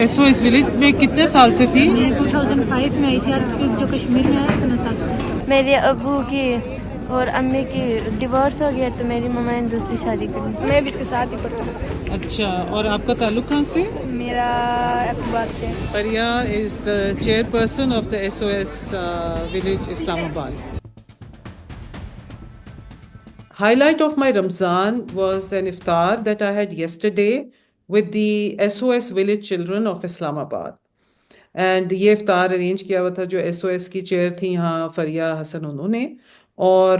SOS village में कितने साल से थी? मैं 2005 में आई थी, आज जो कश्मीर में आया था ना तब से। मेरे अब्बू की और अम्मी की डिवोर्स हो गया तो मेरी मम्मा ने दूसरी शादी कर ली। मैं भी इसके साथ ही पढ़ता हूँ। अच्छा, और आपका ताल्लुक कहाँ से? मेरा अहमदाबाद से। Souriya is the chairperson of the SOS village Islamabad. Highlight of my Ramzan was an iftar that I had yesterday with the SOS village children of Islamabad. And ये इफ्तार अरेंज किया हुआ था जो एसओएस की चेयर थी यहाँ फरिया हसन उन्होंने। और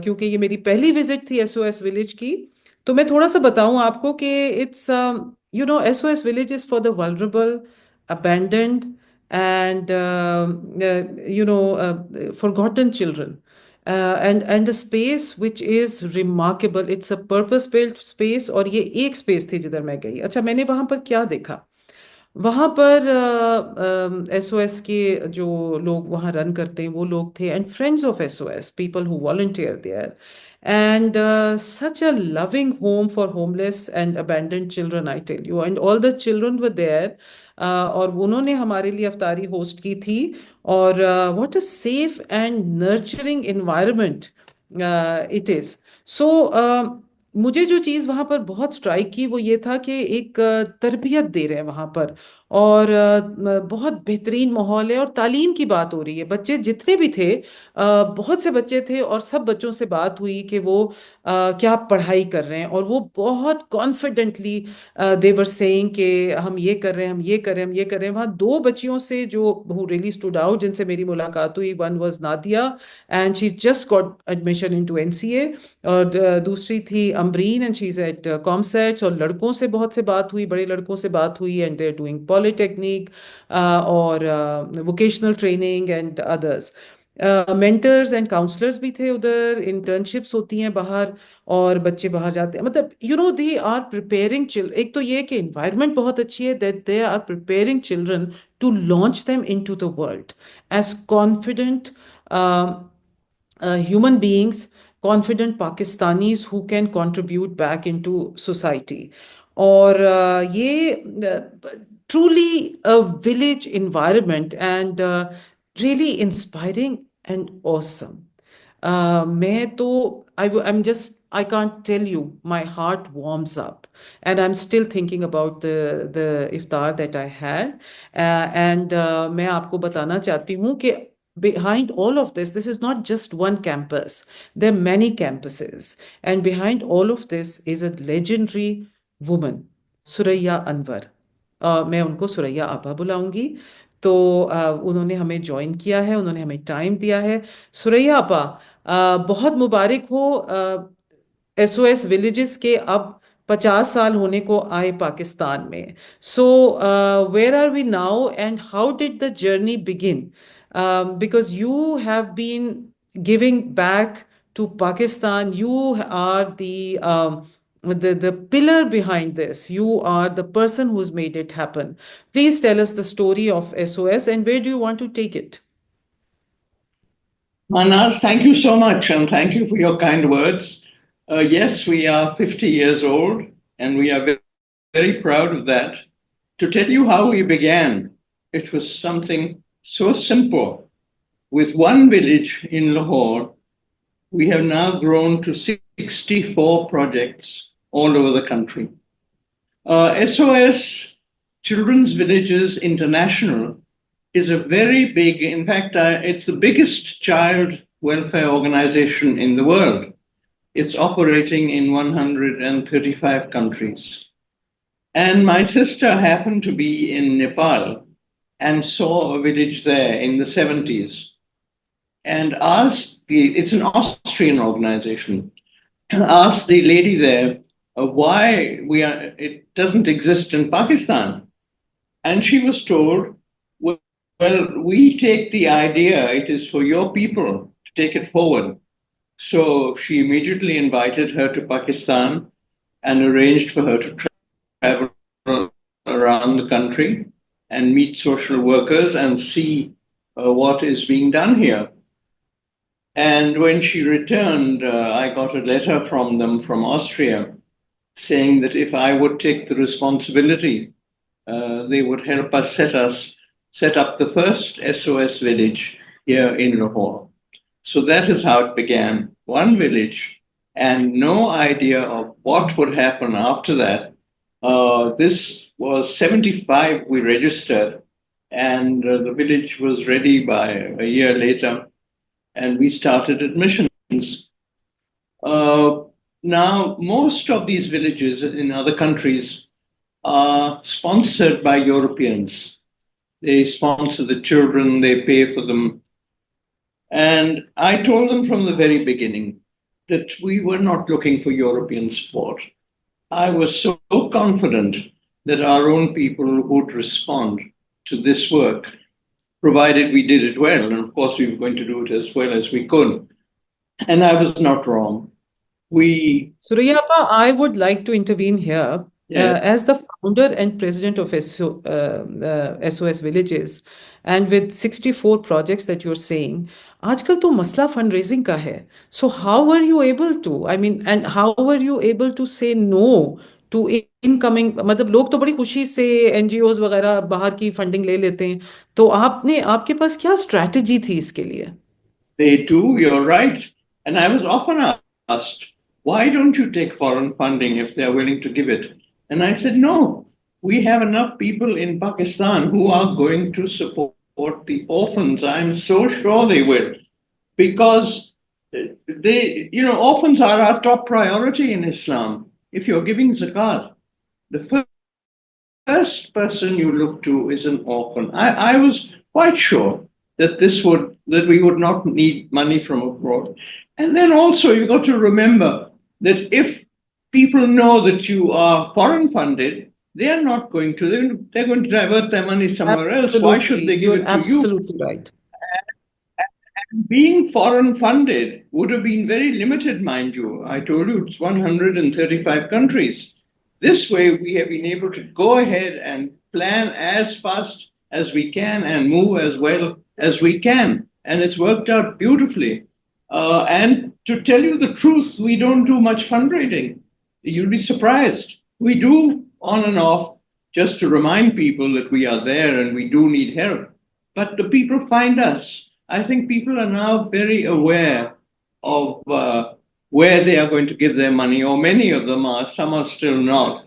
क्योंकि ये मेरी पहली विजिट थी एसओएस विलेज की, तो मैं थोड़ा सा बताऊं आपको कि it's SOS village is for the vulnerable, abandoned and forgotten children. And a space which is remarkable. It's a purpose built space। और ये एक स्पेस थी जिधर मैं गई। अच्छा, मैंने वहां पर क्या देखा? वहाँ पर एसओएस के जो लोग वहाँ रन करते हैं वो लोग थे, and friends of SOS, people who volunteer there, and such a loving home for homeless and abandoned children, I tell you, and all the children were there। और उन्होंने हमारे लिए अफ्तारी होस्ट की थी। और what a safe and nurturing environment it is. So मुझे जो चीज़ वहाँ पर बहुत स्ट्राइक की वो ये था कि एक तरबियत दे रहे हैं वहाँ पर, और बहुत बेहतरीन माहौल है, और तालीम की बात हो रही है। बच्चे जितने भी थे, बहुत से बच्चे थे, और सब बच्चों से बात हुई कि वो क्या पढ़ाई कर रहे हैं, और वो बहुत कॉन्फिडेंटली दे वर सेइंग कि हम ये कर रहे हैं, हम ये कर रहे हैं, हम ये कर रहे हैं। वहाँ दो बच्चियों से जो हु रियली स्टूड आउट, जिनसे मेरी मुलाकात हुई, one was Nadia and she just got admission into NCA, और दूसरी थी Ambreen and she is at COMSATS. और लड़कों से बहुत से बात हुई, बड़े लड़कों से बात हुई, and they are doing polytechnic और vocational training and others. Mentors and counsellors भी थे उधर, इंटर्नशिप्स होती हैं बाहर, और बच्चे बाहर जाते हैं। मतलब दे आर प्रिपेयरिंग चिल्ड्रन। एक तो ये कि एनवायरनमेंट बहुत अच्छी है, that they are preparing children to launch them into the world as confident human beings, confident Pakistanis who can contribute back into society। और ये truly a village environment, and really inspiring and awesome। मैं तो I'm just I can't tell you, my heart warms up, and I'm still thinking about the iftar that I had। and मैं आपको बताना चाहती हूँ कि behind all of this is not just one campus, there are many campuses, and behind all of this is a legendary woman, Suraiya Anwar. मैं उनको सुरैया आपा बुलाऊंगी। तो उन्होंने हमें ज्वाइन किया है, उन्होंने हमें टाइम दिया है। सुरैया आपा, बहुत मुबारक हो। एसओएस विलेजेस के अब 50 साल होने को आए पाकिस्तान में। So where are we now and how did the journey begin? Because you have been giving back to Pakistan, you are the pillar behind this. You are the person who's made it happen. Please tell us the story of SOS, and where do you want to take it? Mehnaz, thank you so much, and thank you for your kind words. Yes, we are 50 years old, and we are very, very proud of that. To tell you how we began, it was something so simple. With one village in Lahore, we have now grown to 64 projects all over the country. SOS Children's Villages International is a very big, in fact, it's the biggest child welfare organization in the world. It's operating in 135 countries. And my sister happened to be in Nepal and saw a village there in the 70s, and it's an Austrian organization, asked the lady there why it doesn't exist in Pakistan. And she was told, well, we take the idea, it is for your people to take it forward. So she immediately invited her to Pakistan and arranged for her to travel around the country and meet social workers and see what is being done here. And when she returned, I got a letter from them from Austria saying that if I would take the responsibility they would help us set up the first SOS village here in Lahore. So that is how it began. One village, and no idea of what would happen after that. This was 75 we registered, and the village was ready by a year later, and we started admissions. Uh, Now, most of these villages in other countries are sponsored by Europeans. They sponsor the children, they pay for them. And I told them from the very beginning that we were not looking for European support. I was so confident that our own people would respond to this work, provided we did it well. And of course, we were going to do it as well as we could. And I was not wrong. We, Surya Appa, I would like to intervene here. yeah, As the founder and president of SOS Villages, and with 64 projects that you're saying, आजकल तो मसला fundraising का है. So how were you able to, I mean, and how were you able to say no to incoming, मतलब लोग तो बड़ी खुशी से NGOs वगैरह बाहर की फंडिंग ले लेते हैं. तो आपके पास क्या स्ट्रैटेजी थी इसके लिए? they do, you're right. And I was often asked, why don't you take foreign funding if they're willing to give it? And I said, no, we have enough people in Pakistan who are going to support the orphans. I'm so sure they will, because orphans are our top priority in Islam. If you're giving zakat, the first person you look to is an orphan. I was quite sure that we would not need money from abroad. And then also you got to remember that if people know that you are foreign funded, they are not going to, they're going to divert their money somewhere else. Why should they give You're it to you? absolutely right. Being foreign funded would have been very limited, mind you. I told you it's 135 countries. This way, we have been able to go ahead and plan as fast as we can and move as well as we can. And it's worked out beautifully. And to tell you the truth, we don't do much fundraising. You'll be surprised. We do on and off just to remind people that we are there and we do need help. But the people find us. I think people are now very aware of where they are going to give their money, or many of them are, some are still not.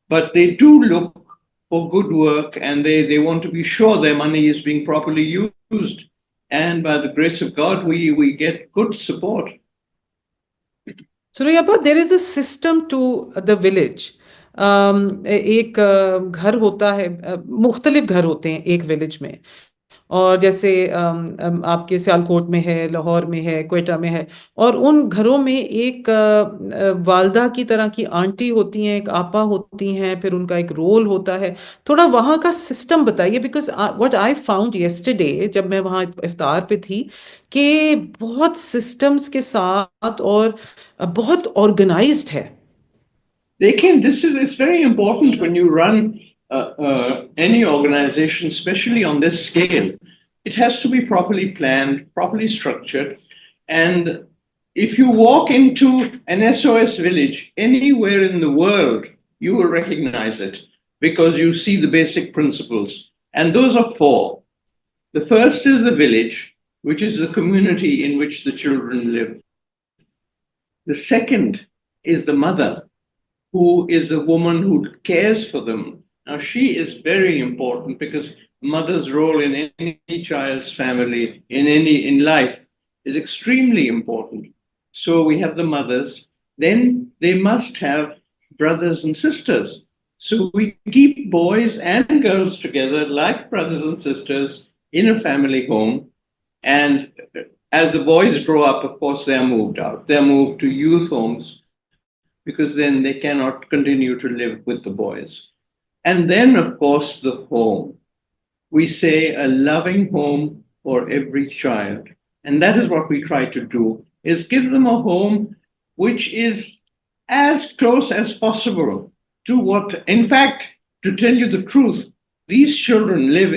But they do look for good work, and they want to be sure their money is being properly used. And by the grace of God, we get good support. Surya Appa, there is a system to the village. एक घर होता है, मुख्तलिफ घर होते हैं एक village में. और जैसे आपके सियालकोट में है, लाहौर में है, क्वेटा में है. और उन घरों में एक वालदा की तरह की आंटी होती हैं, एक आपा होती हैं, फिर उनका एक रोल होता है. थोड़ा वहाँ का सिस्टम बताइए, because what I found yesterday जब मैं वहाँ इफ्तार पे थी, कि बहुत सिस्टम्स के साथ और बहुत ऑर्गेनाइज्ड है. It's very important when you run any organization, especially on this scale. It has to be properly planned, properly structured. And if you walk into an SOS village anywhere in the world, you will recognize it because you see the basic principles. And those are four. The first is the village, which is the community in which the children live. The second is the mother, who is the woman who cares for them. Now, she is very important because mother's role in any child's family, in life, is extremely important. So we have the mothers. Then they must have brothers and sisters. So we keep boys and girls together like brothers and sisters in a family home. And as the boys grow up, of course, they're moved out. They're moved to youth homes, because then they cannot continue to live with the boys. And then, of course, the home. We say a loving home for every child. And that is what we try to do, is give them a home which is as close as possible to what, in fact, to tell you the truth, these children live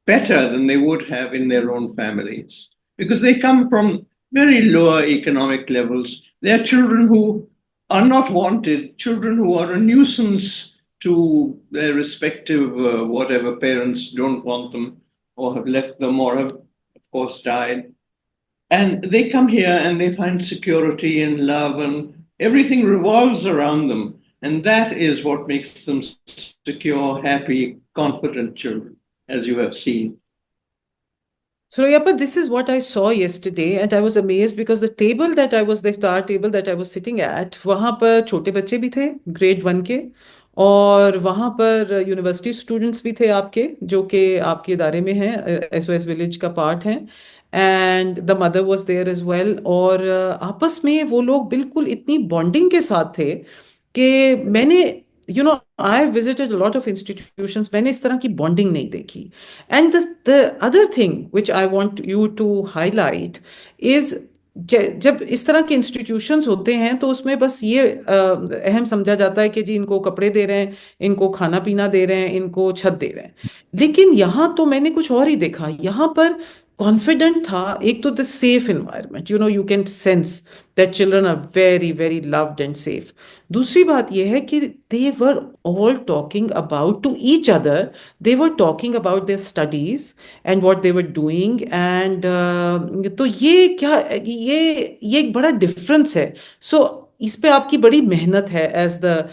better than they would have in their own families, because they come from very lower economic levels. They are children who are not wanted, children who are a nuisance to their respective whatever parents don't want them or have left them or have, of course, died. And they come here and they find security and love, and everything revolves around them. And that is what makes them secure, happy, confident children, as you have seen. Surya, but this is what I saw yesterday, and I was amazed because the iftar table that I was sitting at, वहाँ पर छोटे बच्चे भी थे, grade 1 के, और वहाँ पर यूनिवर्सिटी स्टूडेंट्स भी थे आपके, जो कि आपके इदारे में हैं, SOS विलेज का पार्ट हैं, and the mother was there as well, और आपस में वो लोग बिल्कुल इतनी बॉन्डिंग के साथ थे कि मैंने, I visited lot of institutions, मैंने इस तरह की बॉन्डिंग नहीं देखी. And the other thing which I want you to highlight is, जब इस तरह के इंस्टीट्यूशंस होते हैं तो उसमें बस ये अहम समझा जाता है कि जी इनको कपड़े दे रहे हैं, इनको खाना पीना दे रहे हैं, इनको छत दे रहे हैं. लेकिन यहाँ तो मैंने कुछ और ही देखा. यहाँ पर कॉन्फिडेंट था. एक तो the safe environment, you can sense that children are very very loved and safe. दूसरी बात यह है कि they were all talking about to each other. they were talking about their studies and what they were doing, and तो ये क्या, ये एक बड़ा डिफरेंस है. सो इस पे आपकी बड़ी मेहनत है as the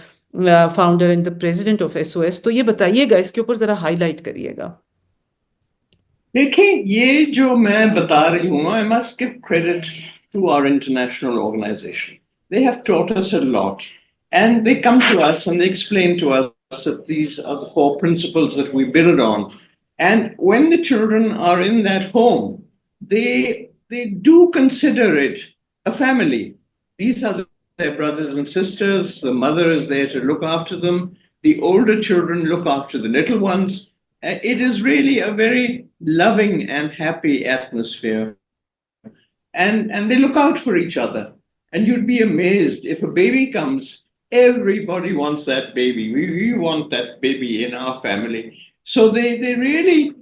founder and the president of SOS. तो ये बताइएगा, इसके ऊपर जरा हाईलाइट करिएगा. देखिए, ये जो मैं बता रही हूँ, I must give credit to our international organization. They have taught us a lot, and they come to us and they explain to us that these are the 4 principles that we build on. And when the children are in that home, they do consider it a family. These are their brothers and sisters. The mother is there to look after them. The older children look after the little ones. It is really a very loving and happy atmosphere. And they look out for each other. And you'd be amazed if a baby comes, everybody wants that baby. We want that baby in our family. So they really,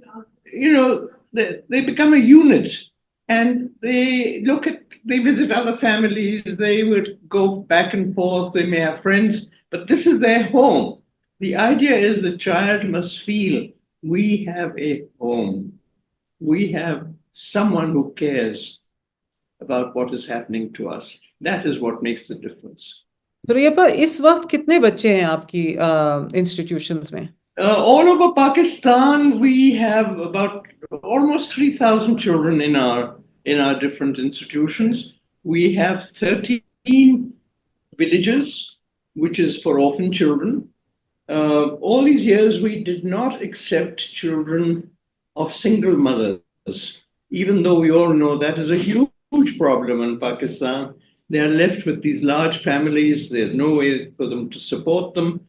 they become a unit. And they visit other families. They would go back and forth. They may have friends, but this is their home. The idea is the child must feel we have a home. We have someone who cares about what is happening to us. That is what makes the difference. Suraiya, इस वक्त कितने बच्चे हैं आपकी institutions में? All over Pakistan, we have about almost 3,000 children in our different institutions. We have 13 villages, which is for orphan children. All these years, we did not accept children of single mothers, even though we all know that is a huge problem in Pakistan. They are left with these large families. There's no way for them to support them.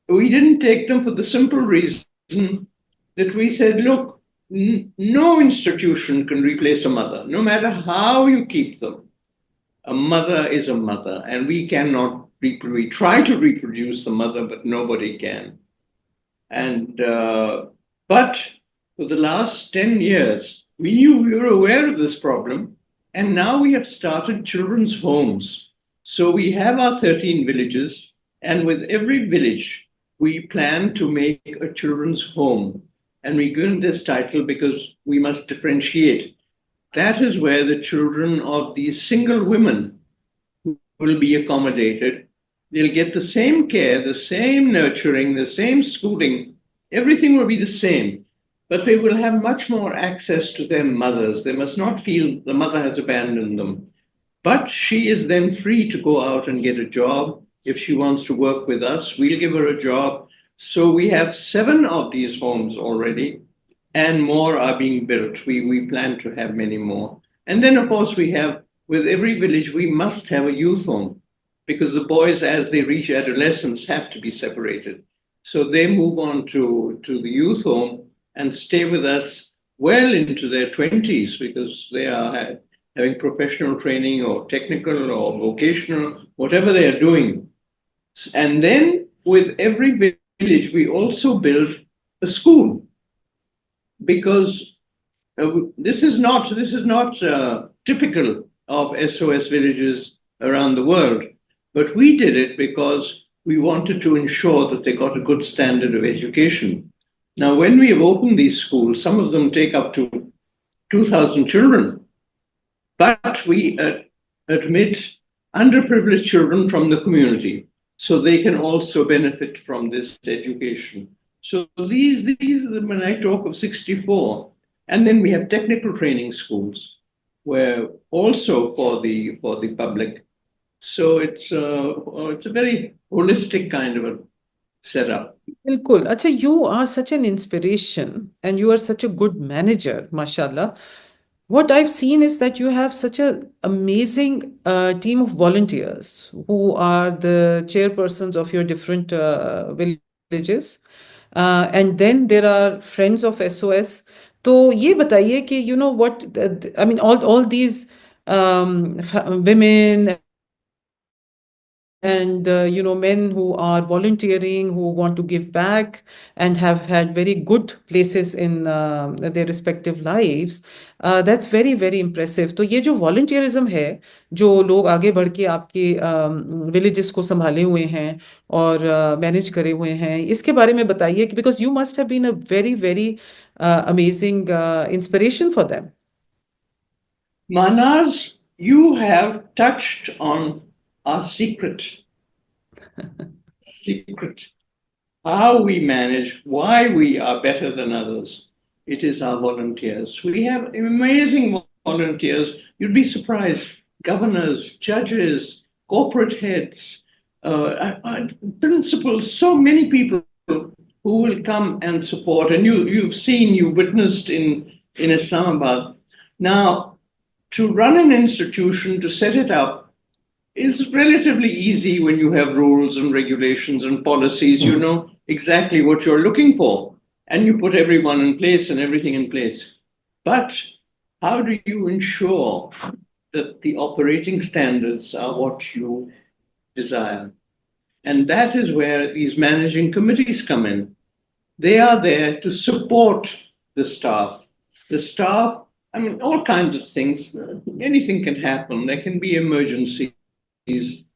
We didn't take them for the simple reason that we said, look, no institution can replace a mother, no matter how you keep them. A mother is a mother, and we cannot we try to reproduce the mother, but nobody can. And but for the last 10 years, we were aware of this problem, and now we have started children's homes. So we have our 13 villages, and with every village, we plan to make a children's home. And we give this title because we must differentiate. That is where the children of these single women will be accommodated. They'll get the same care, the same nurturing, the same schooling. Everything will be the same, but they will have much more access to their mothers. They must not feel the mother has abandoned them. But she is then free to go out and get a job. If she wants to work with us, we'll give her a job. So we have 7 of these homes already, and more are being built. We plan to have many more. And then, of course, we have, with every village, we must have a youth home, because the boys, as they reach adolescence, have to be separated. So they move on to the youth home and stay with us well into their 20s, because they are having professional training or technical or vocational, whatever they are doing. And then with every village, we also build a school, because this is not typical of SOS villages around the world. But we did it because we wanted to ensure that they got a good standard of education. Now, when we have opened these schools, some of them take up to 2,000 children, but we admit underprivileged children from the community so they can also benefit from this education. So these are when I talk of 64. And then we have technical training schools where also for the public. So it's a very holistic kind of a setup. बिल्कुल अच्छा you are such an inspiration and you are such a good manager mashallah. What I've seen is that you have such an amazing team of volunteers who are the chairpersons of your different villages. And then there are friends of SOS. तो ये बताइए कि you know what I mean all these women and you know men who are volunteering who want to give back and have had very good places in their respective lives. That's very very impressive. तो ये जो volunteerism है जो लोग आगे बढ़ के आपके villages को संभाले हुए हैं और मैनेज करे हुए हैं इसके बारे में बताइए कि because you must have been a very very amazing inspiration for them. Manaz, you have touched on our secret, how we manage, why we are better than others. It is our volunteers. We have amazing volunteers. You'd be surprised. Governors, judges, corporate heads, principals, so many people who will come and support. And you've witnessed in Islamabad. Now, to run an institution, to set it up, is relatively easy when you have rules and regulations and policies. You know exactly what you're looking for, and you put everyone in place and everything in place. But how do you ensure that the operating standards are what you desire? And that is where these managing committees come in. They are there to support the staff. The staff, I mean, all kinds of things. Anything can happen. There can be emergencies.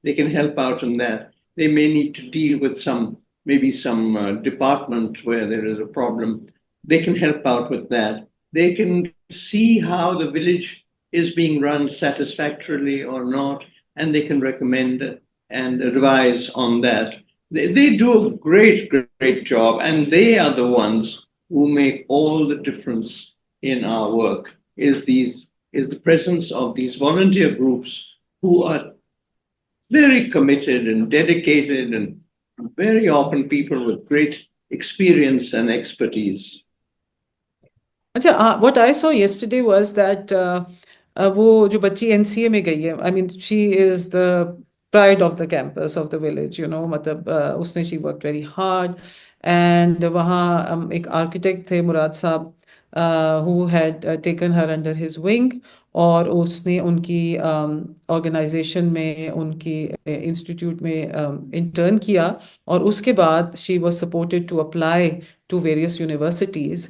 They can help out in that. They may need to deal with maybe some department where there is a problem. They can help out with that. They can see how the village is being run satisfactorily or not, and they can recommend and advise on that. They do a great, great job, and they are the ones who make all the difference in our work. Is the presence of these volunteer groups who are very committed and dedicated, and very often people with great experience and expertise. What I saw yesterday was that वो जो बच्ची NCA में गई है, I mean she is the pride of the campus of the village, you know, मतलब उसने she worked very hard and वहाँ एक architect थे मुराद साहब who had taken her under his wing और उसने उनकी ऑर्गेनाइजेशन में उनकी इंस्टीट्यूट में इंटर्न किया और उसके बाद she was supported to apply to various universities.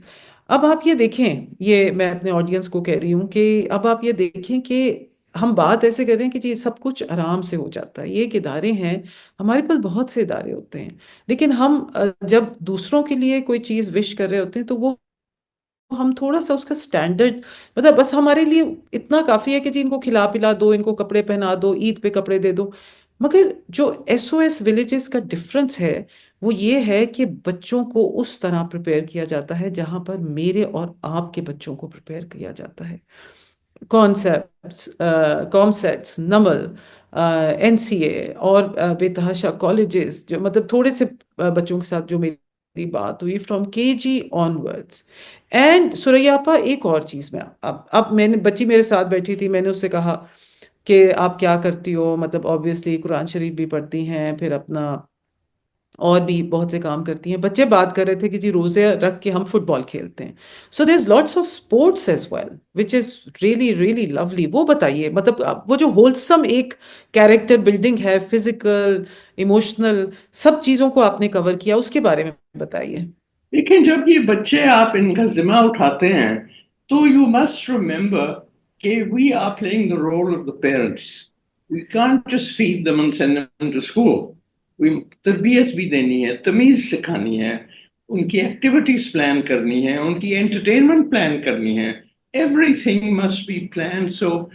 अब आप ये देखें ये मैं अपने ऑडियंस को कह रही हूँ कि अब आप ये देखें कि हम बात ऐसे कर रहे हैं कि जी सब कुछ आराम से हो जाता है ये एक इदारे हैं हमारे पास बहुत से इदारे होते हैं लेकिन हम जब दूसरों के लिए कोई चीज़ विश कर रहे होते हैं तो वो हम थोड़ा सा उसका स्टैंडर्ड मतलब बस हमारे लिए इतना काफ़ी है कि जी इनको खिला पिला दो इनको कपड़े पहना दो ईद पे कपड़े दे दो मगर जो SOS विलेजेस का डिफरेंस है वो ये है कि बच्चों को उस तरह प्रिपेयर किया जाता है जहां पर मेरे और आपके बच्चों को प्रिपेयर किया जाता है. कॉन्सेप्ट्स कॉमसेट्स नमल NCA और बेतहाशा कॉलेजेस जो मतलब थोड़े से बच्चों के साथ जो मेरी बात हुई from KG onwards and Suraiya आपा एक और चीज़ में अब मैंने बच्ची मेरे साथ बैठी थी मैंने उससे कहा कि आप क्या करती हो मतलब ऑब्वियसली कुरान शरीफ भी पढ़ती हैं फिर अपना और भी बहुत से काम करती हैं बच्चे बात कर रहे थे कि जी रोजे रख के हम फुटबॉल खेलते हैं so there is lots of sports as well which is really really lovely वो बताइए मतलब वो जो होलसम एक कैरेक्टर बिल्डिंग है फिजिकल इमोशनल सब चीज़ों को आपने कवर किया उसके बारे में बताइए. लेकिन जब ये बच्चे आप इनका जिम्मा उठाते हैं तो यू मस्ट रिमेंबर कि we are playing the role of the parents. We can't just feed them and send them to school. तरबियत भी देनी है, तमीज सिखानी है, उनकी एक्टिविटीज प्लान करनी है, उनकी एंटरटेनमेंट प्लान करनी है. Everything must be planned, so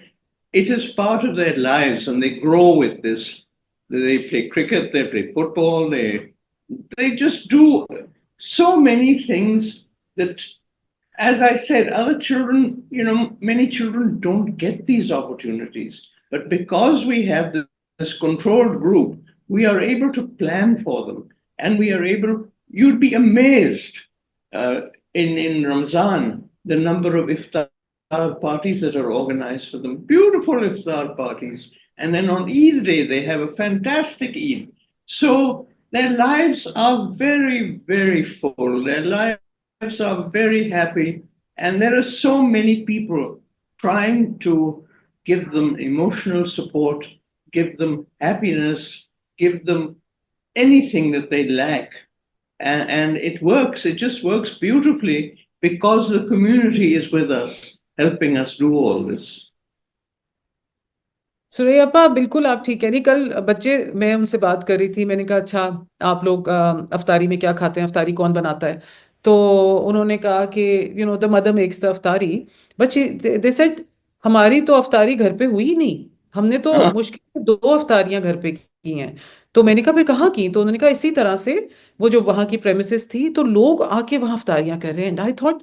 it is part of their lives, and they grow with this. They play cricket, they play football, they just do so many things that, as I said, other children, many children don't get these opportunities. But because we have this controlled group, we are able to plan for them. And you'd be amazed uh, in Ramzan, the number of iftar parties that are organized for them. Beautiful iftar parties. And then on Eid day, they have a fantastic Eid. So their lives are very, very full. Their lives are very happy, and there are so many people trying to give them emotional support, give them happiness, give them anything that they lack. And it works, it just works beautifully because the community is with us, helping us do all this. सुरैयापा बिल्कुल आप ठीक कह रही. कल बच्चे, मैं उनसे बात कर रही थी, मैंने कहा अच्छा आप लोग अफ्तारी में क्या खाते हैं, अफ्तारी कौन बनाता है? तो उन्होंने कहा कि द मदर मेक्स द अफ्तारी. बच्चे दे सेड हमारी तो अफ्तारी घर पे हुई ही नहीं, हमने तो हाँ, मुश्किल से 2 अफ्तारियां घर पे की हैं. तो मैंने कहा फिर कहाँ की? तो उन्होंने कहा इसी तरह से, वो जो वहाँ की प्रेमिसेस थी तो लोग आके वहाँ अफ्तारियां कर रहे हैं. एंड आई थॉट,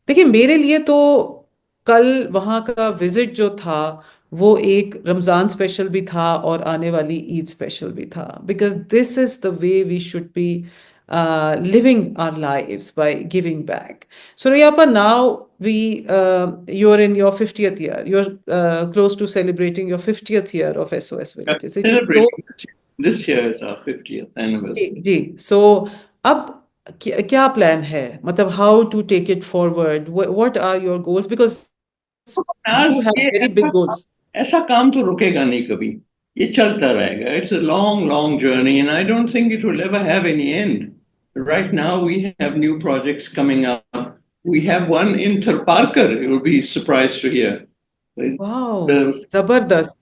देखिए मेरे लिए तो कल वहाँ का विजिट जो था वो एक रमजान स्पेशल भी था और आने वाली ईद स्पेशल भी था. Because this is the way we should be living our lives by giving back. So Rayappa, now you're in your 50th year. You're close to celebrating your 50th year of SOS Villages. It is so. celebrating this year is our 50th जी anniversary. जी. So अब क्या plan है, मतलब how to take it forward, what are your goals, because you आज have ये very big goals. ऐसा काम तो रुकेगा नहीं कभी. ये चलता रहेगा. It's a long, long journey, and I don't think it will ever have any end. Right now, we have new projects coming up. We have one in Tharparkar. You'll be surprised to hear. Wow, The, जबरदस्त.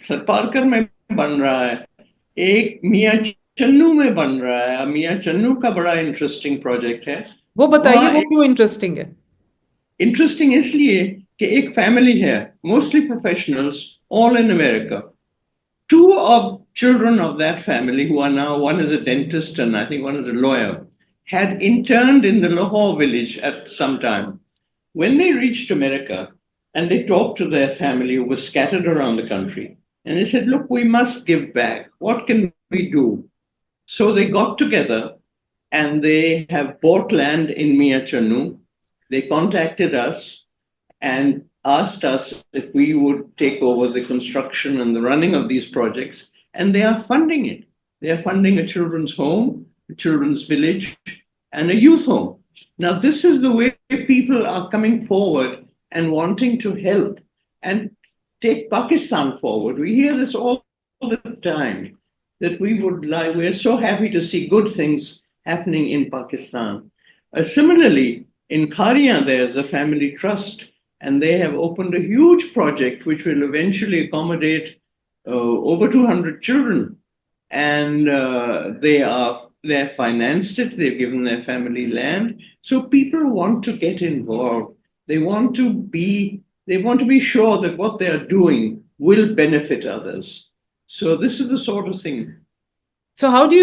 Tharparkar में बन रहा है. एक मियाँ चन्नू में बन रहा है. मियाँ चन्नू का बड़ा इंटरेस्टिंग प्रोजेक्ट है. वो बताइए वहाँ वो क्यों इंटरेस्टिंग है. इंटरेस्टिंग इसलिए कि एक फैमिली है, mostly professionals, all in America. Two of children of that family, who are now, one is a dentist and I think one is a lawyer, had interned in the Lahore village at some time. When they reached America and they talked to their family who was scattered around the country, and they said, look, we must give back. What can we do? So they got together and they have bought land in Miachanu. They contacted us and asked us if we would take over the construction and the running of these projects, and they are funding it. They are funding a children's home, a children's village, and a youth home. Now, this is the way people are coming forward and wanting to help and take Pakistan forward. We hear this all the time, that we're so happy to see good things happening in Pakistan. Similarly, in Kharia, there's a family trust, and they have opened a huge project which will eventually accommodate over 200 children. And they have financed it. They've given their family land. So people want to get involved. They want to be sure that what they are doing will benefit others. So this is the sort of thing. So how do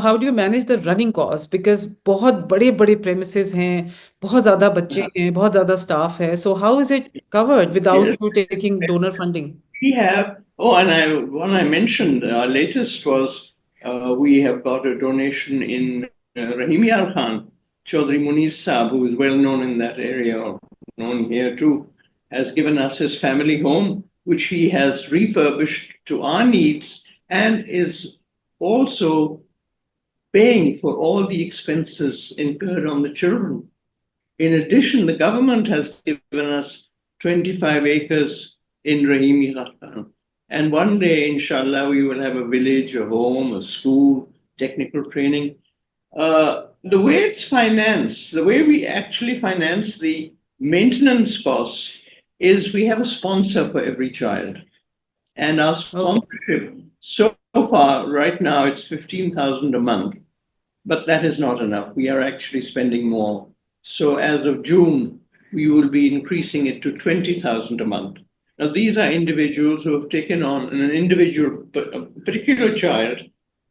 how do you manage the running costs? Because बहुत बड़े बड़े premises हैं, बहुत ज़्यादा बच्चे हैं, बहुत ज़्यादा staff है. So how is it covered without Yes, you taking donor funding? we have. Oh, and one I mentioned, our latest was we have got a donation in Rahimi Al Khan, Chaudhry Munir Saab, who is well known in that area, or known here too, has given us his family home, which he has refurbished to our needs and is also paying for all the expenses incurred on the children. In addition, the government has given us 25 acres in Rahimi Khan. And one day, inshallah, we will have a village, a home, a school, technical training. The way it's financed, the way we actually finance the maintenance costs is we have a sponsor for every child. And our Okay. sponsorship so far, right now, it's 15,000 a month, but that is not enough. We are actually spending more. So as of June, we will be increasing it to 20,000 a month. Now, these are individuals who have taken on an individual, a particular child,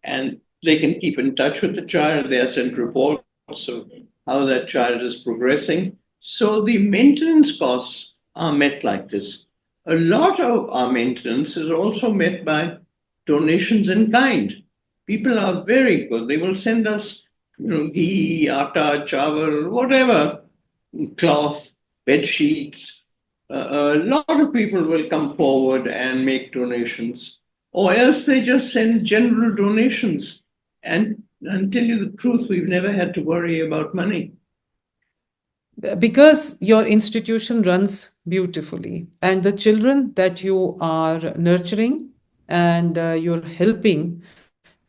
and they can keep in touch with the child. They are sent reports of how that child is progressing. So the maintenance costs are met like this. A lot of our maintenance is also met by donations in kind. People are very good. They will send us, ghee, atta, chawal, whatever, cloth, bed sheets. A lot of people will come forward and make donations, or else they just send general donations. And tell you the truth, we've never had to worry about money. Because your institution runs beautifully, and the children that you are nurturing and you're helping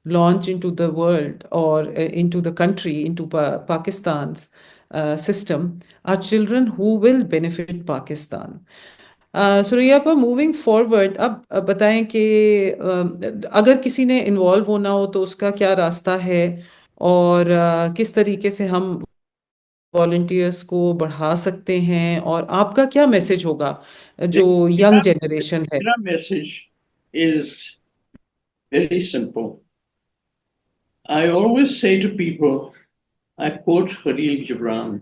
launch into the world or into the country, into Pakistan's system, are children who will benefit Pakistan. Suraiya पर moving forward अब बताएं कि अगर किसी ने involve होना हो तो उसका क्या रास्ता है, और किस तरीके से हम वॉलंटियर्स को बढ़ा सकते हैं, और आपका क्या मैसेज होगा जो यंग जनरेशन है? My message is very simple. I always say to people, I quote Khalil Gibran,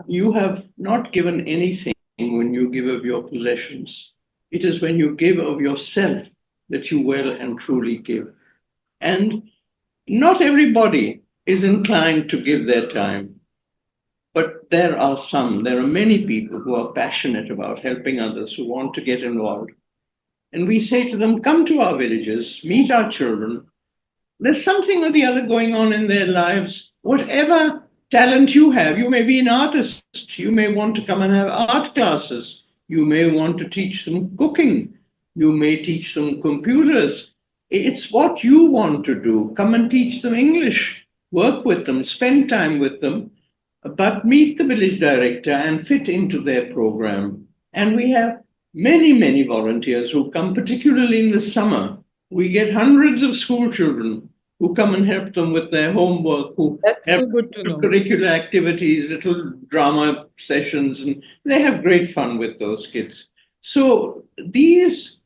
you have not given anything when you give of your possessions. It is when you give of yourself that you well and truly give. And not everybody is inclined to give their time, but there are many people who are passionate about helping others, who want to get involved. And we say to them, come to our villages, meet our children. There's something or the other going on in their lives. Whatever talent you have, you may be an artist, you may want to come and have art classes, you may want to teach them cooking, you may teach them computers. It's what you want to do. Come and teach them English, work with them, spend time with them, but meet the village director and fit into their program. And we have many, many volunteers who come, particularly in the summer. We get hundreds of school children who come and help them with their homework, who That's have so good to know. curricular activities, little drama sessions, and they have great fun with those kids. So these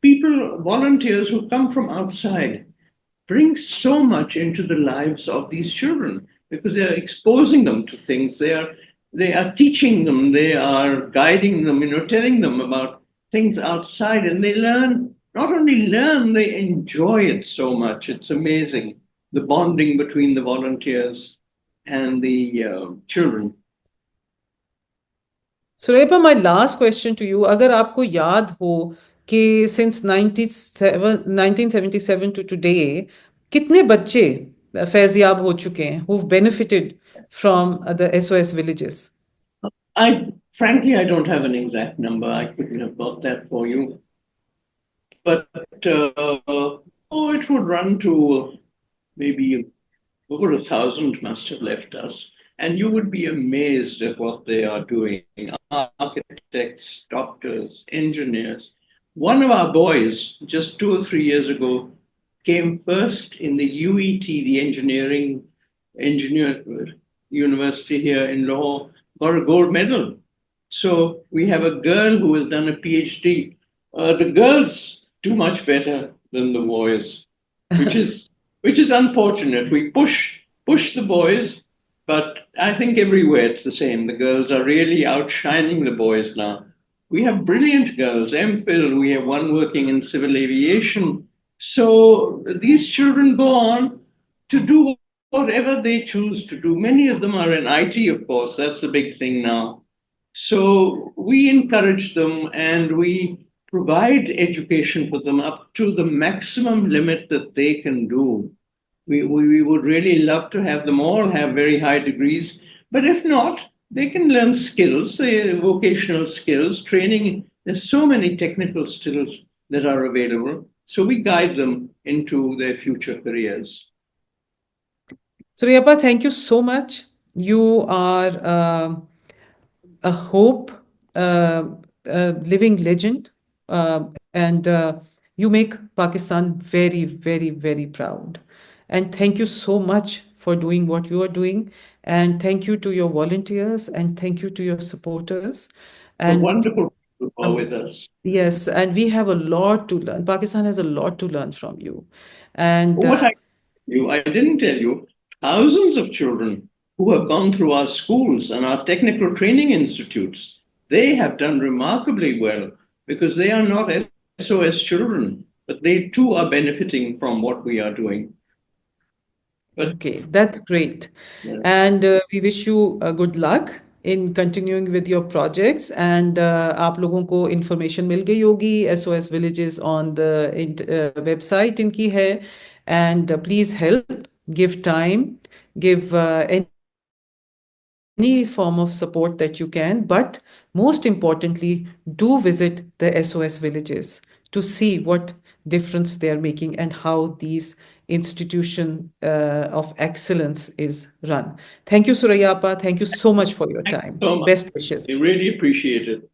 people, volunteers who come from outside, bring so much into the lives of these children because they are exposing them to things. They are teaching them, they are guiding them, telling them about things outside, and they learn, not only learn, they enjoy it so much. It's amazing, the bonding between the volunteers and the children. सुरेपा, my last question to you, अगर आपको याद हो कि since 1977 to today कितने बच्चे फैजियाब हो चुके हैं who've benefited from the SOS villages? Frankly, I don't have an exact number. I couldn't have got that for you. But it would run to maybe over 1,000 must have left us. And you would be amazed at what they are doing. Architects, doctors, engineers. One of our boys, just 2 or 3 years ago, came first in the UET, the engineer university here in Lahore, got a gold medal. So we have a girl who has done a PhD. The girls do much better than the boys, which is unfortunate. We push the boys, but I think everywhere it's the same. The girls are really outshining the boys now. We have brilliant girls, MPhil, we have one working in civil aviation. So these children go on to do whatever they choose to do. Many of them are in IT, of course, that's the big thing now. So we encourage them and we provide education for them up to the maximum limit that they can do. We would really love to have them all have very high degrees, but if not, they can learn skills, vocational skills, training. There's so many technical skills that are available. So we guide them into their future careers. Suryapa, thank you so much. You are a hope, a living legend, and You make Pakistan very, very, very proud. And thank you so much for doing what you are doing. And thank you to your volunteers and thank you to your supporters. The And wonderful people who are uh, with us. yes, and we have a lot to learn. Pakistan has a lot to learn from you. And What I didn't tell you, thousands of children who have gone through our schools and our technical training institutes, they have done remarkably well because they are not SOS children, but they too are benefiting from what we are doing. But okay, that's great. yeah. And we wish you good luck in continuing with your projects. And आप लोगों को information मिल गई होगी SOS villages on the website इनकी है. And please help, give time, give any form of support that you can. But most importantly, do visit the SOS villages to see what difference they are making and how these institution of excellence is run. Thank you, Suraya Appa. Thank you so much for your Thank time. you so much. Best wishes. I really appreciate it.